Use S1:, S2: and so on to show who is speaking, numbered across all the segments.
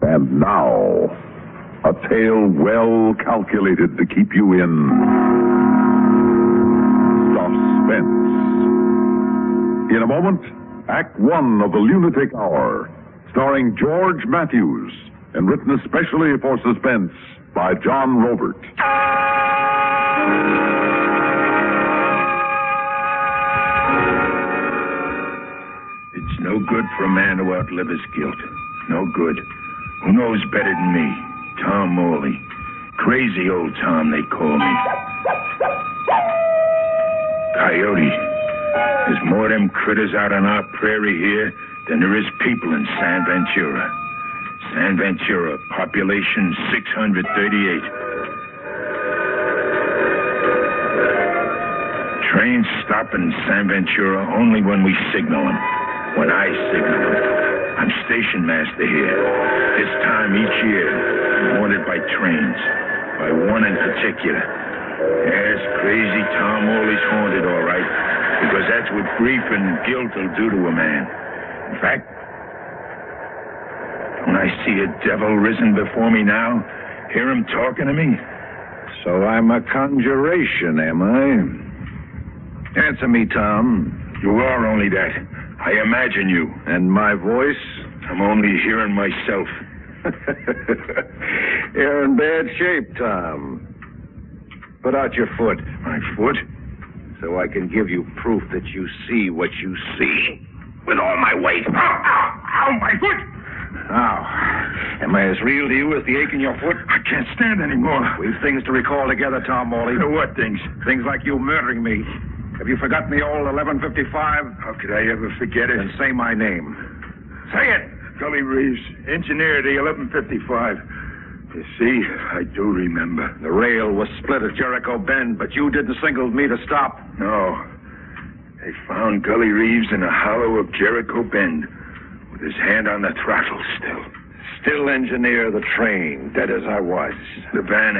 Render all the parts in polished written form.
S1: And now, a tale well calculated to keep you in suspense. In a moment, Act One of the Lunatic Hour, starring George Matthews, and written especially for suspense by John Robert.
S2: It's no good for a man to outlive his guilt. No good. Who knows better than me? Tom Morley. Crazy old Tom, they call me. Coyote. There's more of them critters out on our prairie here than there is people in San Ventura. San Ventura, population 638. Trains stop in San Ventura only when we signal them. When I signal them. I'm station master here. This time each year, I'm wanted by trains. By one in particular. Yes, crazy Tom Morley's haunted, all right. Because that's what grief and guilt will do to a man. In fact, when I see a devil risen before me now, hear him talking to me.
S3: So I'm a conjuration, am I? Answer me, Tom.
S2: You are only that. I imagine you.
S3: And my voice?
S2: I'm only hearing myself.
S3: You're in bad shape, Tom. Put out your foot.
S2: My foot?
S3: So I can give you proof that you see what you see.
S2: With all my weight. Ow, ow, ow, my foot!
S3: Ow. Am I as real to you as the ache in your foot?
S2: I can't stand anymore.
S3: We've things to recall together, Tom Morley.
S2: What things?
S3: Things like you murdering me. Have you forgotten the old 1155?
S2: How could I ever forget it?
S3: Then say my name.
S2: Say it! Gully Reeves, engineer at the 1155. You see, I do remember.
S3: The rail was split at Jericho Bend, but you didn't signal me to stop.
S2: No. They found Gully Reeves in a hollow of Jericho Bend, with his hand on the throttle still.
S3: Still engineer the train, dead as I was.
S2: The van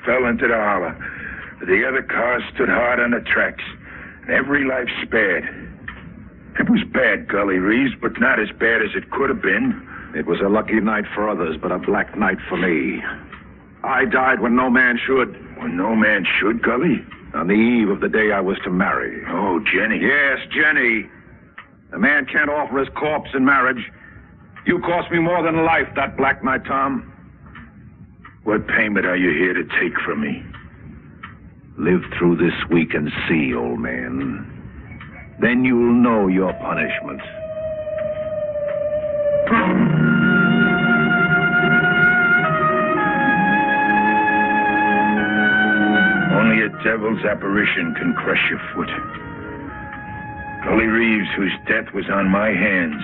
S2: fell into the hollow. The other cars stood hard on the tracks, and every life spared. It was bad, Gully Reeves, but not as bad as it could have been.
S3: It was a lucky night for others, but a black night for me. I died when no man should.
S2: When no man should, Gully?
S3: On the eve of the day I was to marry.
S2: Oh, Jenny.
S3: Yes, Jenny. A man can't offer his corpse in marriage. You cost me more than life that black night, Tom.
S2: What payment are you here to take from me?
S3: Live through this week and see, old man. Then you'll know your punishment.
S2: Only a devil's apparition can crush your foot. Gully Reeves, whose death was on my hands.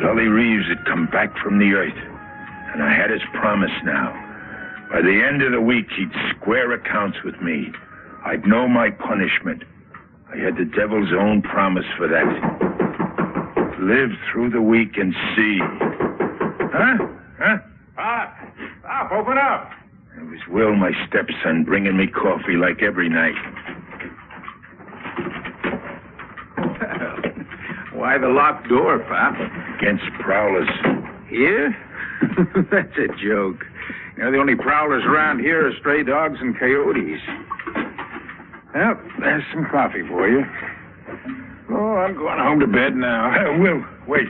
S2: Gully Reeves had come back from the earth, and I had his promise now. By the end of the week, he'd square accounts with me. I'd know my punishment. I had the devil's own promise for that. Live through the week and see. Huh?
S3: Stop, open up.
S2: It was Will, my stepson, bringing me coffee like every night.
S3: Why the locked door, Pop?
S2: Against prowlers.
S3: Here? That's a joke. You know, the only prowlers around here are stray dogs and coyotes. Well, there's some coffee for you. Oh, I'm going home to bed now.
S2: Will, wait.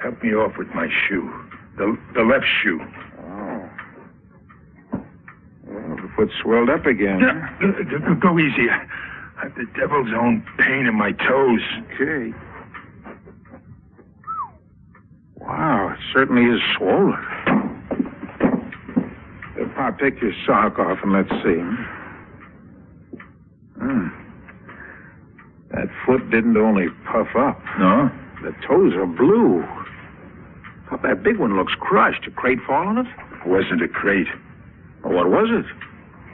S2: Help me off with my shoe. The left shoe.
S3: Oh. Well, the foot swelled up again.
S2: Go easy. I've the devil's own pain in my toes.
S3: Okay. Wow, it certainly is swollen. Pop, take your sock off and let's see. That foot didn't only puff up.
S2: No?
S3: The toes are blue. Pop, that big one looks crushed. A crate fall on it?
S2: It wasn't a crate.
S3: Well, what was it?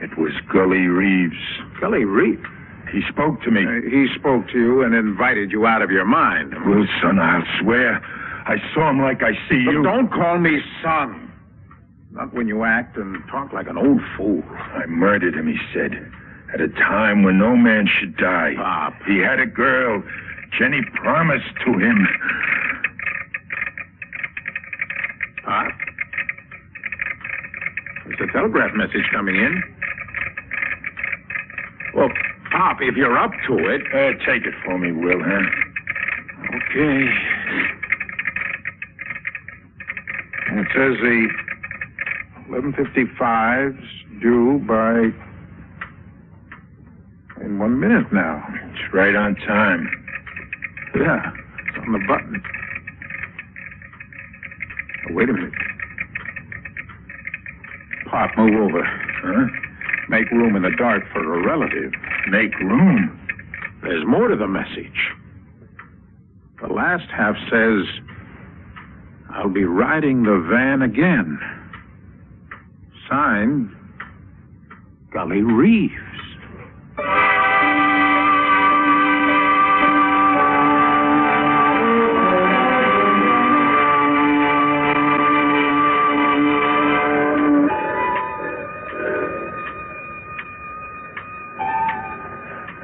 S2: It was Gully Reeves.
S3: Gully Reeves?
S2: He spoke to me.
S3: He spoke to you and invited you out of your mind.
S2: Well, son, I'll swear. I saw him like I see you.
S3: But don't call me son. Not when you act and talk like an old fool.
S2: I murdered him, he said. At a time when no man should die.
S3: Pop.
S2: He had a girl. Jenny promised to him.
S3: Pop? There's a telegraph message coming in. Well, Pop, if you're up to it...
S2: Take it for me, Will, huh?
S3: Okay. And it says the 11:55's due by... in 1 minute now.
S2: It's right on time.
S3: Yeah, it's on the button. Oh, wait a minute. Pop, move over.
S2: Huh?
S3: Make room in the dark for a relative.
S2: Make room?
S3: There's more to the message. The last half says, I'll be riding the van again. Signed, Gully Reeves.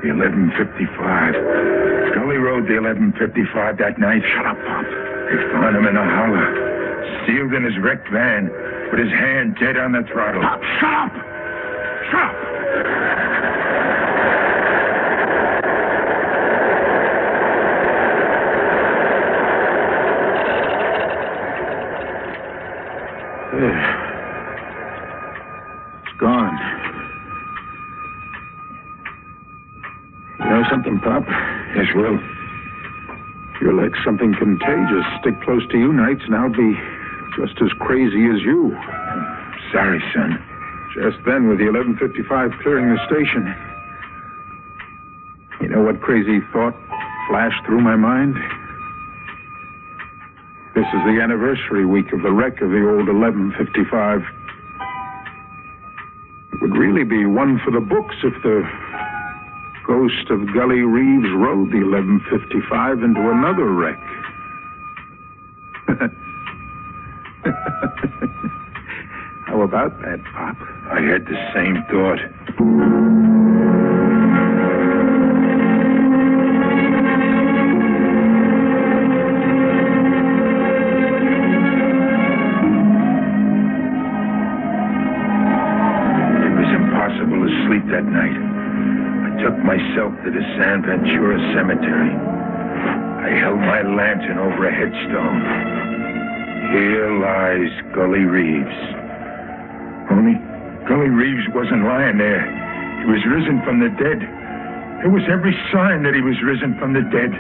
S2: The 11:55. Gully rode the 11:55 that night. Shut up, Pop. They found him in a hollow, sealed in his wrecked van, with his hand dead on the throttle.
S3: Pop, shut up! Shut up! It's gone. You know something, Pop?
S2: Yes, Will.
S3: You're like something contagious. Stick close to you nights and I'll be just as crazy as you.
S2: Sorry, son.
S3: Just then, with the 11:55 clearing the station, you know what crazy thought flashed through my mind? This is the anniversary week of the wreck of the old 11:55. It would really be one for the books if the ghost of Gully Reeves rode the 11:55 into another wreck. How about that, Pop?
S2: I had the same thought. It was impossible to sleep that night. I took myself to the San Ventura Cemetery. I held my lantern over a headstone. Here lies Gully Reeves. Only Gully Reeves wasn't lying there. He was risen from the dead. There was every sign that he was risen from the dead.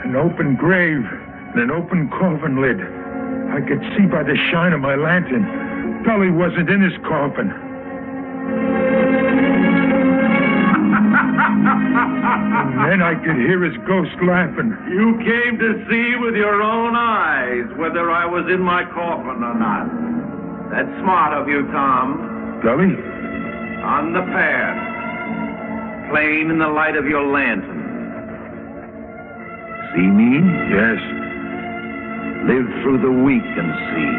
S2: An open grave and an open coffin lid. I could see by the shine of my lantern. Gully wasn't in his coffin. And then I could hear his ghost laughing.
S4: You came to see with your own eyes whether I was in my coffin or not. That's smart of you, Tom.
S2: Gully?
S4: On the path. Plain in the light of your lantern. See me?
S2: Yes.
S4: Live through the week and see.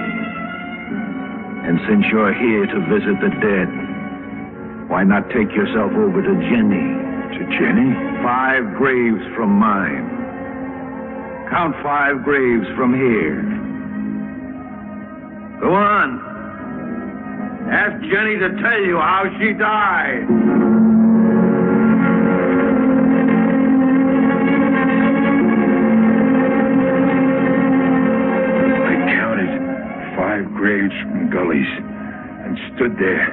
S4: And since you're here to visit the dead, why not take yourself over to Jenny?
S2: To Jenny?
S4: 5 graves from mine. Count 5 graves from here. Go on. Ask Jenny to tell you how she died.
S2: I counted 5 graves from Gully's and stood there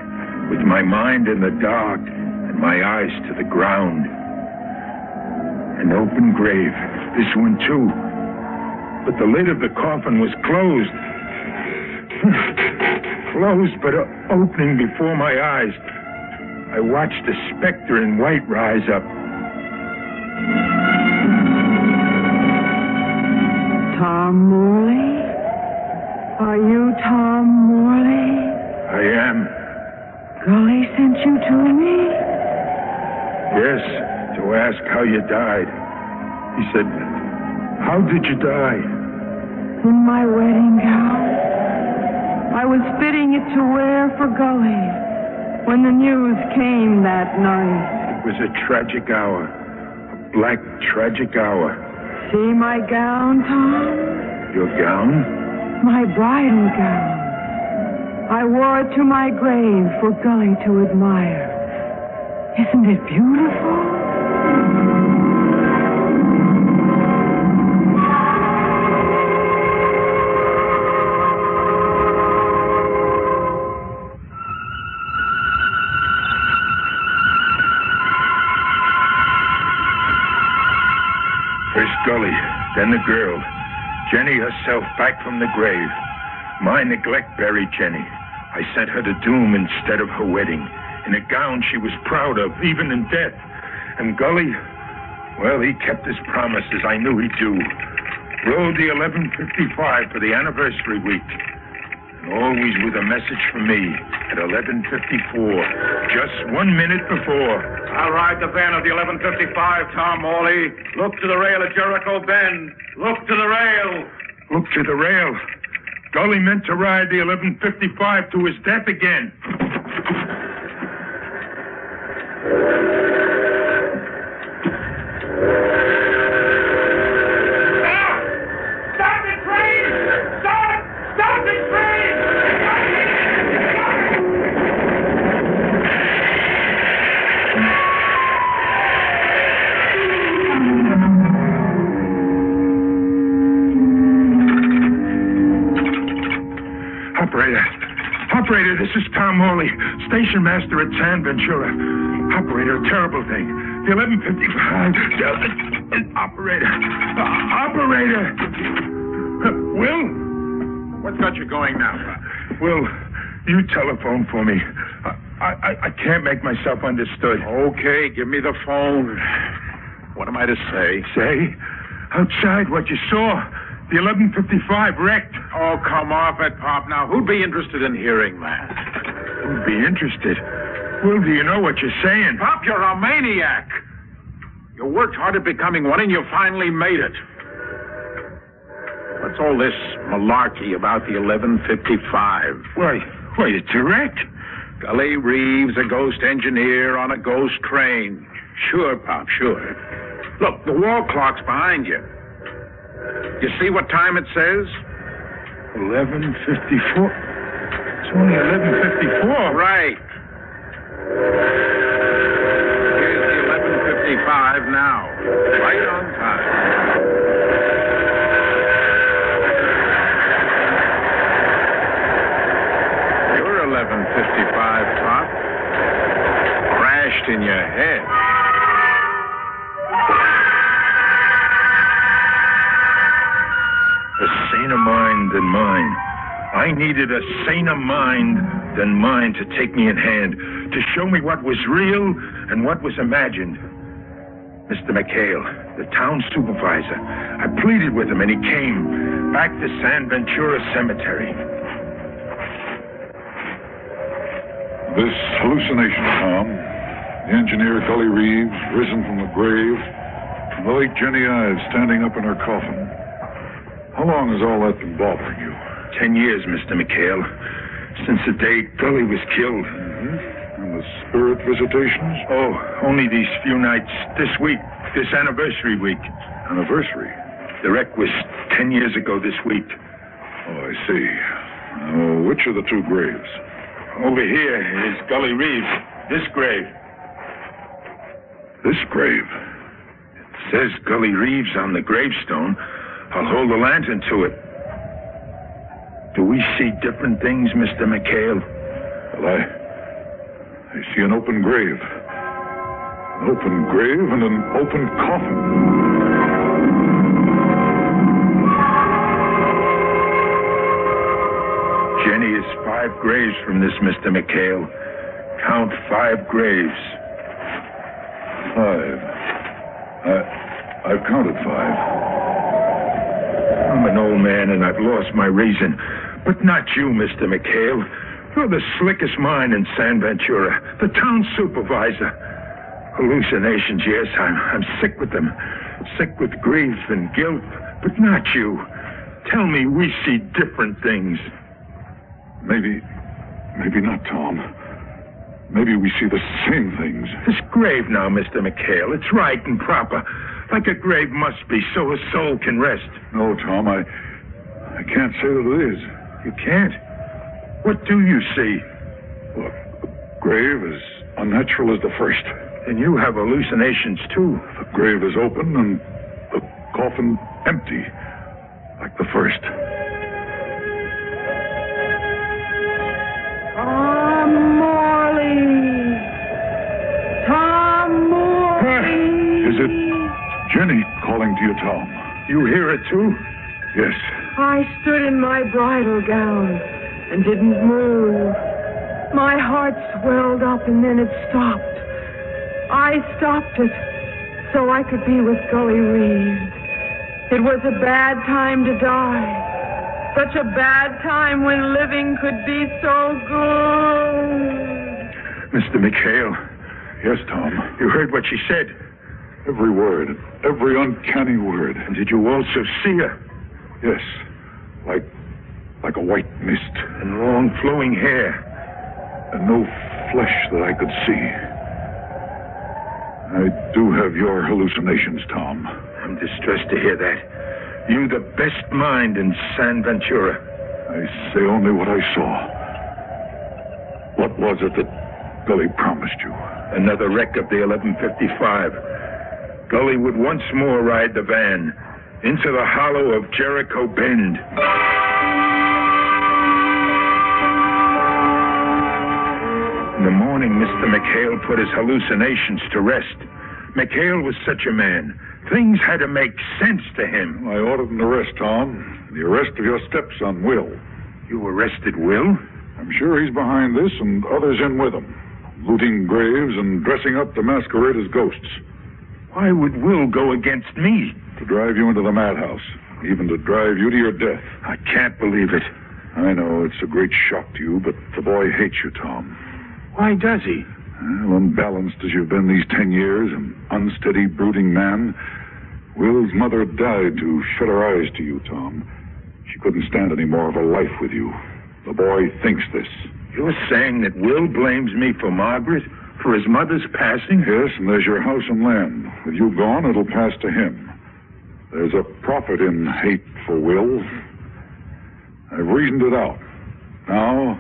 S2: with my mind in the dark and my eyes to the ground. An open grave, this one too. But the lid of the coffin was closed. Closed, but opening before my eyes. I watched a specter in white rise up.
S5: Tom Morley? Are you Tom Morley?
S2: I am.
S5: Gully sent you to me?
S2: Yes, to ask how you died. He said, how did you die?
S5: In my wedding gown. I was fitting it to wear for Gully when the news came that night.
S2: It was a tragic hour. A black, tragic hour.
S5: See my gown, Tom?
S2: Your gown?
S5: My bridal gown. I wore it to my grave for Gully to admire. Isn't it beautiful?
S2: First Gully, then the girl. Jenny herself back from the grave. My neglect buried Jenny. I sent her to doom instead of her wedding, in a gown she was proud of, even in death. And Gully, well, he kept his promises. I knew he'd do. Rode the 11:55 for the anniversary week. And always with a message from me at 11:54, just 1 minute before.
S3: I'll ride the van of the 11:55, Tom Morley. Look to the rail at Jericho Bend. Look to the rail.
S2: Look to the rail. Gully meant to ride the 11:55 to his death again. Stop the train! Stop the train! Operator, this is Tom Morley, station master at San Ventura. Operator, a terrible thing. The 11:55. Operator. Will?
S3: What's got you going now?
S2: Will, you telephone for me. I can't make myself understood.
S3: Okay, give me the phone. What am I to say?
S2: Say? Outside, what you saw. The 11:55 wrecked.
S3: Oh, come off it, Pop. Now, who'd be interested in hearing that?
S2: Who'd be interested? Will, do you know what you're saying?
S3: Pop, you're a maniac. You worked hard at becoming one, and you finally made it. What's all this malarkey about the 11:55?
S2: Why, it's a wreck.
S3: Gully Reeves, a ghost engineer on a ghost train. Sure, Pop, sure. Look, the wall clock's behind you. You see what time it says?
S2: 11:54. It's only 11:54.
S3: Right. Here's the 11:55 now. Right on time. Your 11:55, Pop. Crashed in your head.
S2: A saner mind than mine. I needed a saner mind than mine to take me in hand, to show me what was real and what was imagined. Mr. McHale, the town supervisor, I pleaded with him and he came back to San Ventura Cemetery.
S1: This hallucination, Tom. The engineer Gully Reeves, risen from the grave, and the late Jenny Ives standing up in her coffin. How long has all that been bothering you?
S2: 10 years, Mr. McHale. Since the day Gully was killed.
S1: Mm-hmm. And the spirit visitations?
S2: Oh, only these few nights. This week. This anniversary week.
S1: Anniversary?
S2: The wreck was 10 years ago this week.
S1: Oh, I see. Which of the two graves?
S2: Over here is Gully Reeves. This grave.
S1: This grave?
S2: It says Gully Reeves on the gravestone. I'll hold the lantern to it. Do we see different things, Mr. McHale?
S1: Well, I see an open grave. An open grave and an open coffin.
S2: Jenny is 5 graves from this, Mr. McHale. Count 5 graves.
S1: 5. I've counted 5.
S2: I'm an old man and I've lost my reason. But not you, Mr. McHale. You're the slickest mind in San Ventura. The town supervisor. Hallucinations, yes, I'm sick with them. Sick with grief and guilt. But not you. Tell me we see different things.
S1: Maybe not, Tom. Maybe we see the same things.
S2: This grave now, Mr. McHale, it's right and proper. Like a grave must be, so a soul can rest.
S1: No, Tom, I I can't say that it is.
S2: You can't? What do you see?
S1: Look, the grave is unnatural as the first.
S2: And you have hallucinations, too.
S1: The grave is open and the coffin empty, like the first.
S5: Tom Morley! Tom Morley!
S1: Is it Jenny calling to you, Tom?
S2: You hear it, too?
S1: Yes.
S5: I stood in my bridal gown and didn't move. My heart swelled up and then it stopped. I stopped it so I could be with Gully Reeves. It was a bad time to die. Such a bad time when living could be so good.
S2: Mr. McHale.
S1: Yes, Tom.
S2: You heard what she said.
S1: Every word. Every uncanny word.
S2: And did you also see her?
S1: Yes. Like a white mist.
S2: And long flowing hair.
S1: And no flesh that I could see. I do have your hallucinations, Tom.
S2: I'm distressed to hear that. You the best mind in San Ventura.
S1: I say only what I saw. What was it that Gully promised you?
S2: Another wreck of the 1155. Gully would once more ride the van into the hollow of Jericho Bend. In the morning, Mr. McHale put his hallucinations to rest. McHale was such a man. Things had to make sense to him.
S1: I ordered an arrest, Tom. The arrest of your stepson, Will.
S2: You arrested Will?
S1: I'm sure he's behind this and others in with him. Looting graves and dressing up to masquerade as ghosts.
S2: Why would Will go against me?
S1: To drive you into the madhouse. Even to drive you to your death.
S2: I can't believe it.
S1: I know it's a great shock to you, but the boy hates you, Tom.
S2: Why does he?
S1: Well, unbalanced as you've been these 10 years, an unsteady, brooding man, Will's mother died to shut her eyes to you, Tom. She couldn't stand any more of a life with you. The boy thinks this.
S2: You're saying that Will blames me for Margaret? For his mother's passing?
S1: Yes, and there's your house and land. With you gone, it'll pass to him. There's a profit in hate for Will. I've reasoned it out. Now,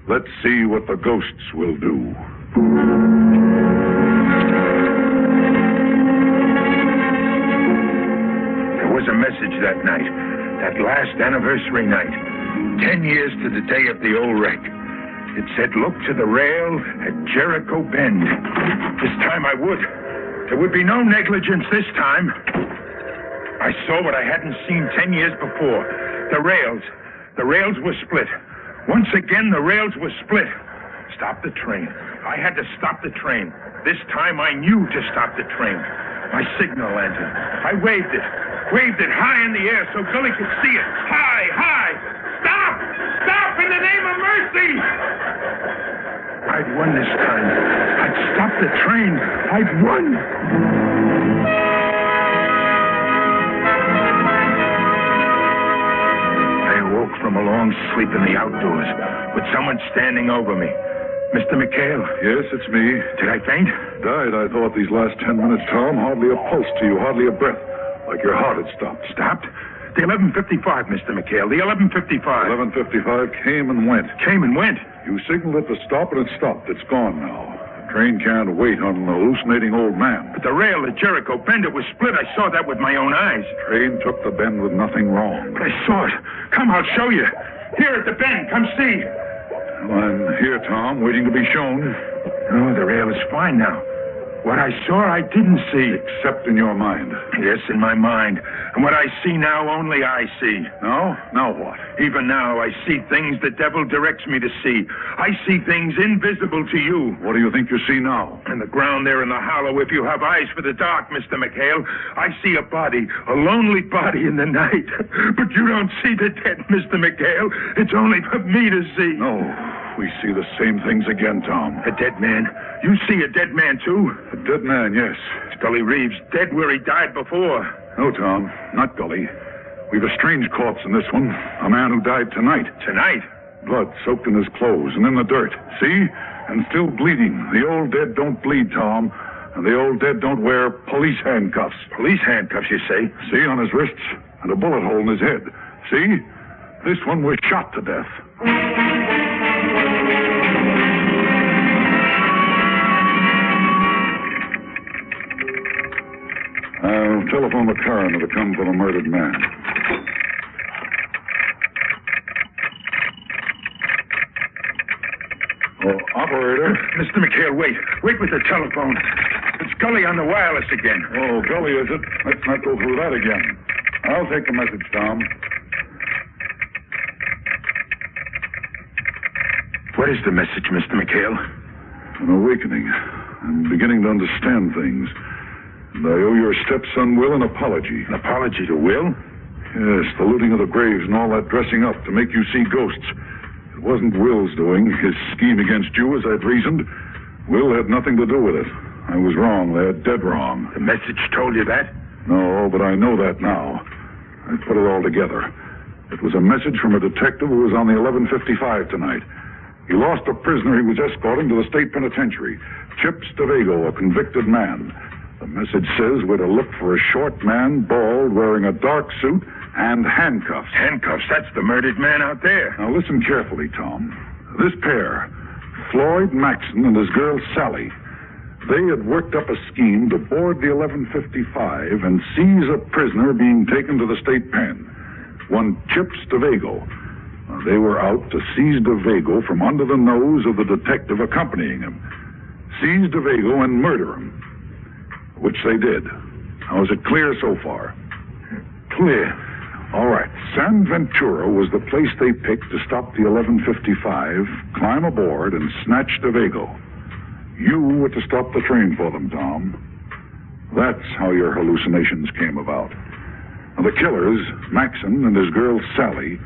S1: let's see what the ghosts will do.
S2: There was a message that night, that last anniversary night, 10 years to the day of the old wreck. It said, look to the rail at Jericho Bend. This time I would. There would be no negligence this time. I saw what I hadn't seen 10 years before. The rails were split. Once again, the rails were split. Stop the train. I had to stop the train. This time I knew to stop the train. My signal lantern. I waved it high in the air so Gully could see it. High, high. Stop! Stop in the name of mercy! I'd won this time. I'd stopped the train. I'd won. I awoke from a long sleep in the outdoors with someone standing over me. Mr. McHale?
S1: Yes, it's me.
S2: Did I faint?
S1: Died, I thought, these last 10 minutes, Tom. Hardly a pulse to you, hardly a breath. Like your heart had stopped.
S2: Stopped? The 1155, Mr. McHale. The 1155.
S1: 1155 came and went.
S2: Came and went?
S1: You signaled it to stop, and it stopped. It's gone now. The train can't wait on an hallucinating old man.
S2: But the rail at Jericho Bend, it was split. I saw that with my own eyes.
S1: Train took the bend with nothing wrong.
S2: But I saw it. Come, I'll show you. Here at the bend. Come see.
S1: Well, I'm here, Tom, waiting to be shown.
S2: Oh, the rail is fine now. What I saw, I didn't see.
S1: Except in your mind.
S2: Yes, in my mind. And what I see now, only I see.
S1: Now? Now what?
S2: Even now, I see things the devil directs me to see. I see things invisible to you.
S1: What do you think you see now?
S2: In the ground there in the hollow, if you have eyes for the dark, Mr. McHale, I see a body, a lonely body in the night. But you don't see the dead, Mr. McHale. It's only for me to see.
S1: No. We see the same things again, Tom.
S2: A dead man? You see a dead man, too?
S1: A dead man, yes.
S2: It's Gully Reeves, dead where he died before.
S1: No, Tom, not Gully. We've a strange corpse in this one. A man who died tonight.
S2: Tonight?
S1: Blood soaked in his clothes and in the dirt. See? And still bleeding. The old dead don't bleed, Tom. And the old dead don't wear police handcuffs.
S2: Police handcuffs, you say?
S1: See, on his wrists. And a bullet hole in his head. See? This one was shot to death. I'll telephone the coroner to come for the murdered man. Oh, operator.
S2: Mr. McHale, wait. Wait with the telephone. It's Gully on the wireless again.
S1: Oh, Gully, is it? Let's not go through that again. I'll take the message, Tom.
S2: What is the message, Mr. McHale?
S1: An awakening. I'm beginning to understand things. And I owe your stepson Will an apology.
S2: An apology to Will?
S1: Yes, the looting of the graves and all that dressing up to make you see ghosts. It wasn't Will's doing. His scheme against you, as I'd reasoned. Will had nothing to do with it. I was wrong there, dead wrong.
S2: The message told you that?
S1: No, but I know that now. I put it all together. It was a message from a detective who was on the 1155 tonight. He lost a prisoner he was escorting to the state penitentiary. Chip Stavago, a convicted man. The message says we're to look for a short man, bald, wearing a dark suit, and handcuffs.
S2: Handcuffs? That's the murdered man out there.
S1: Now listen carefully, Tom. This pair, Floyd Maxson and his girl Sally, they had worked up a scheme to board the 1155 and seize a prisoner being taken to the state pen. One Chip Stavago. They were out to seize DeVago from under the nose of the detective accompanying him. Seize DeVago and murder him. Which they did. Now, is it clear so far?
S2: Clear.
S1: All right. San Ventura was the place they picked to stop the 1155, climb aboard, and snatch DeVago. You were to stop the train for them, Tom. That's how your hallucinations came about. Now, the killers, Maxson and his girl Sally,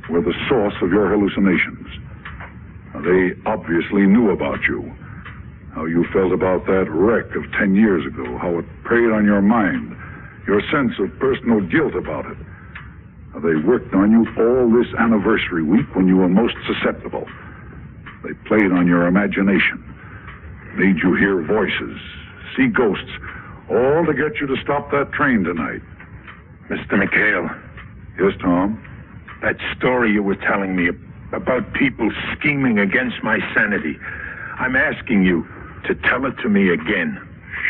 S1: were the source of your hallucinations. Now, they obviously knew about you. How you felt about that wreck of 10 years ago, how it preyed on your mind, your sense of personal guilt about it. Now, they worked on you all this anniversary week when you were most susceptible. They played on your imagination, made you hear voices, see ghosts, all to get you to stop that train tonight.
S2: Mr. McHale.
S1: Yes, Tom?
S2: That story you were telling me about people scheming against my sanity, I'm asking you to tell it to me again.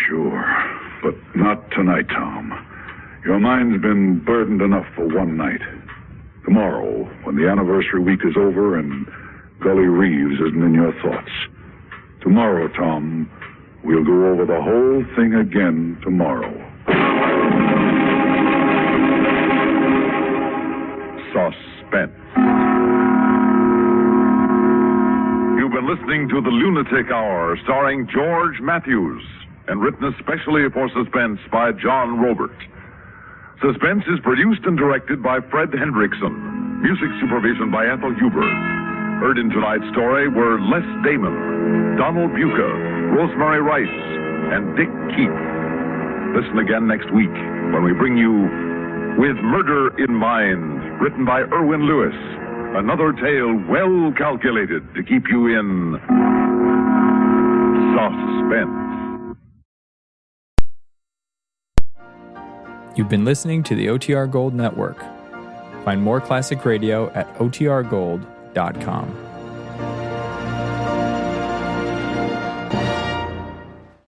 S1: Sure, but not tonight, Tom. Your mind's been burdened enough for one night. Tomorrow, when the anniversary week is over and Gully Reeves isn't in your thoughts. Tomorrow, Tom, we'll go over the whole thing again tomorrow. Suspense. You've been listening to The Lunatic Hour, starring George Matthews, and written especially for Suspense by John Robert. Suspense is produced and directed by Fred Hendrickson. Music supervision by Ethel Huber. Heard in tonight's story were Les Damon, Donald Buca, Rosemary Rice, and Dick Keith. Listen again next week when we bring you With Murder in Mind, written by Erwin Lewis. Another tale well calculated to keep you in suspense.
S6: You've been listening to the OTR Gold Network. Find more classic radio at otrgold.com.